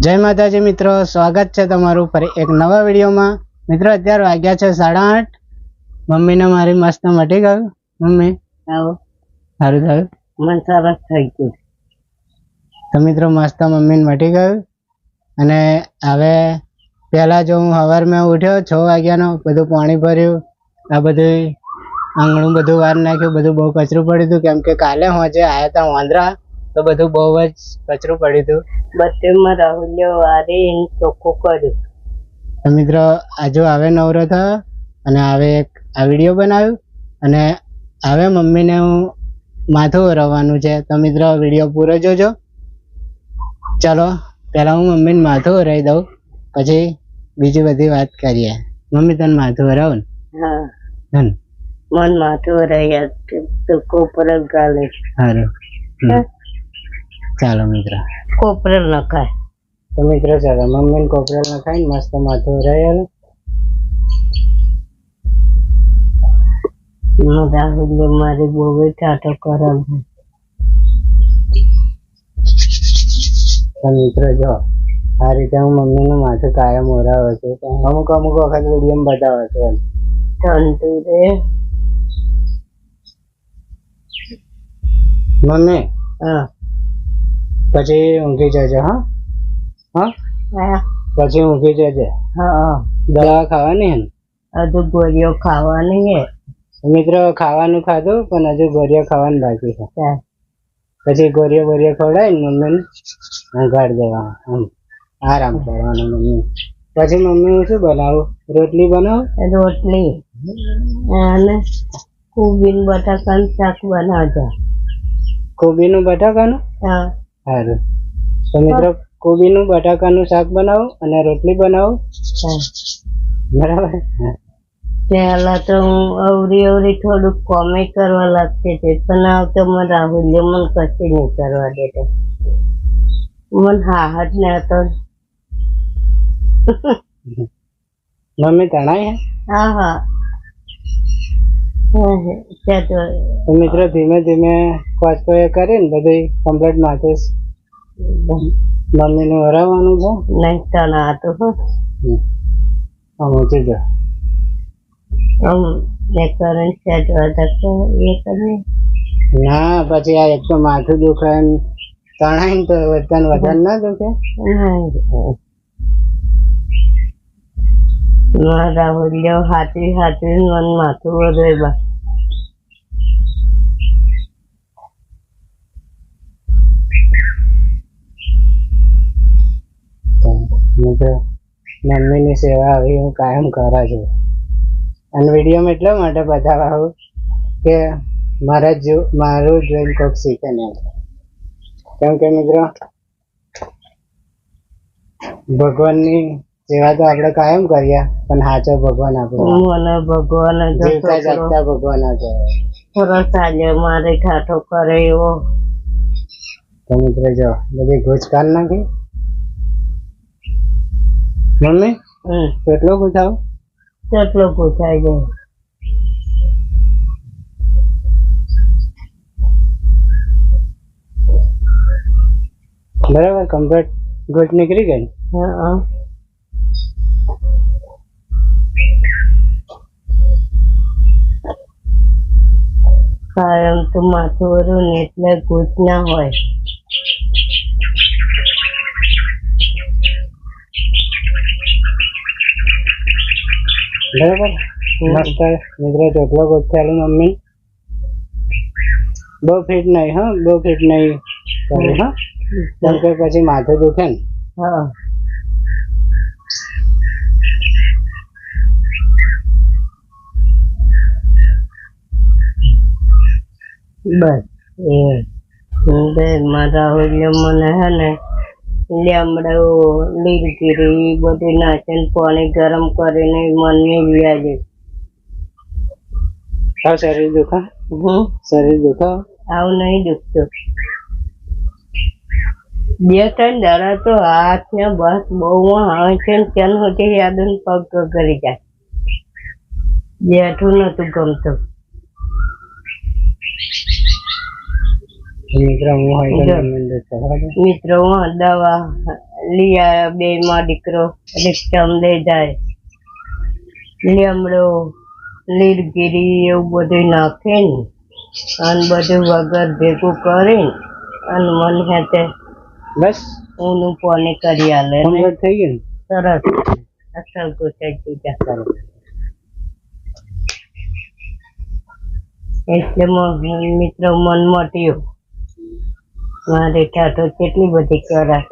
જય માતાજી મિત્રો, સ્વાગત છે તમારું ફરી એક નવા વિડીયોમાં। મિત્રો અત્યારે વાગ્યા છે 8:30। મમ્મીને મારી મસ્ત મટી ગયું। મમ્મી આવો, સારું થયું? મને સરસ થઈ ગયું। તો મિત્રો મસ્ત મમ્મીને મટી ગયું। અને હવે પહેલા જો હું સવારમાં ઉઠ્યો 6 વાગ્યાનો, બધું પાણી ભર્યું, આ બધું આંગણું બધું વાર નાખ્યું, બધું બહુ કચરું પડ્યું હતું, કેમ કે કાલે હોજે આવ્યા હતા વાંદરા, તો બધું બહુ જ કચરું પડ્યું હતું। બત્તીમાં રાહુલ્યો વારી ચોખ્ખું કર્યું। તો મિત્રો આજુ હવે નવરો થયો અને હવે એક આ વિડીયો બનાવ્યું અને હવે મમ્મીને હું માથું ઓરવવાનું છે। તો મિત્રો વિડીયો પૂરો જોજો। ચાલો પહેલા હું મમ્મીને માથું ઓરાવી દઉં, પછી બીજી બધી વાત કરીએ। મમ્મી તને માથું ઓરાવું ને? હા મન માથું ઓરાવી તો કોપરલ ગાલે સારું। ચાલો મિત્રો કોપરેલ નખાય। તો મિત્રો ચાલો મમ્મીને કોપરેલ નખાઈને મસ્ત માથું ઓરાવેલું। રાહુલ મારી બહુ ટાટો કરાવ છે। તો મિત્રો જો આ રીતે હું મમ્મીનું માથું કાયમ ઓરાવું છું। અમુક વખત વિડીયો બતાવે છે ઠંડુ રે મમ્મી। હા પછી ઊંઘી જજો। હા હા પછી ઊંઘી જજે। હા દવા ખાવાની ને? હજુ ગોળીઓ ખાવાની હે મિત્રો। ખાવાનું ખાધું પણ હજુ ગોળીઓ ખાવાનું બાકી છે। પછી ગોળીઓ ખવડાવીને મમ્મીને ઊંઘાડી દેવા, આરામ કરવાનો મમ્મી। પછી મમ્મી હું શું બનાવું? રોટલી બનાવું? રોટલી અને કોબીનું બટાકાનું શાક બનાવજો। કોબીનું બટાકાનું? હા સારું। તો મિત્રો કોબીનું બટાકાનું શાક બનાવું અને રોટલી બનાવું, બરાબર? પહેલા તો હું અવરી થોડુંક કોમે કરવા લાગતી હતી, પણ આ તો મને રાહુલ્ય મને કશું નહીં કરવા દેતો। મને હાહટ ને હતો। મમ્મી તણાય હે? હા હા તો મિત્રો ધીમે ધીમે કોચકો એ કરીને બધું કમ્પ્લીટ માથું મમ્મીને ઓરાવવાનું છે। નહીં તણાતું ઊંચી જો ના પછી આ એક તો માથું દુખે તણાય ને તો વધારે ના દુખે? રાહુલ્યો હાથવી મન માથું ઓરવા। મમ્મીની સેવા આવી હું કાયમ કરા છું। અને વિડીયોમાં એટલા માટે બતાવવા આવું કે મારું જોઈને કોઈક શીખે ને, કેમ કે મિત્રો ભગવાનની સેવા તો આપણે કાયમ કર્યા, પણ સાચો ભગવાન આપણો જીવતા જાગતા ભગવાન હતો। સરસ ચાલ્યો મારે ઠાઠો કરે એવો। તો મિત્રો જો બધી ઘૂંચ કાઢ નાખી મમ્મી। કેટલો ગુથાવ? કેટલો ગુથાઈ જાય। બરાબર કમ્પ્લીટ ઘૂંચ નીકળી ગઈ? હા કાયમ તો માથું ઓરું ને એટલે ઘૂંચ ના હોય। બરાબર મસ્ત મિત્રો ચોટલો ગોઠવેલો મમ્મી। બહુ ફિટ નહીં, હા બહુ ફિટ નહીં કરે, હા કેમ કે પછી માથું દુખે ને। હા બસ મારા હોય મને હે ને લીમડો લીલગીરી બધું નાખીને પાણી ગરમ કરીને મને વ્યાજે। હા શરીર દુખા? શરીર દુખા? આવું નહીં દુખતું। 2-3 દાડા તો હાથ ને બસ બહુ આવે છે ને ત્યાં સુધી યાદ પગ કરી જાય, બેઠું નતું ગમતું। મિત્રો હું દવા લઈ આવ્યા બે માં દીકરો રિક્ષામાં લઈ જાય લીમડો લીલગીરી એવું બધું નાખીને અને બધું વગર ભેગું કરીને અને મને હાથે બસ ઊનું પાણી કરી આલે ને કમ્પ્લીટ થઈ ગયું સરસ અસલ ગોચાઈ દીધા એટલે મિત્રો મન મટ્યું મારે ઠાઠો કેટલી બધી કરા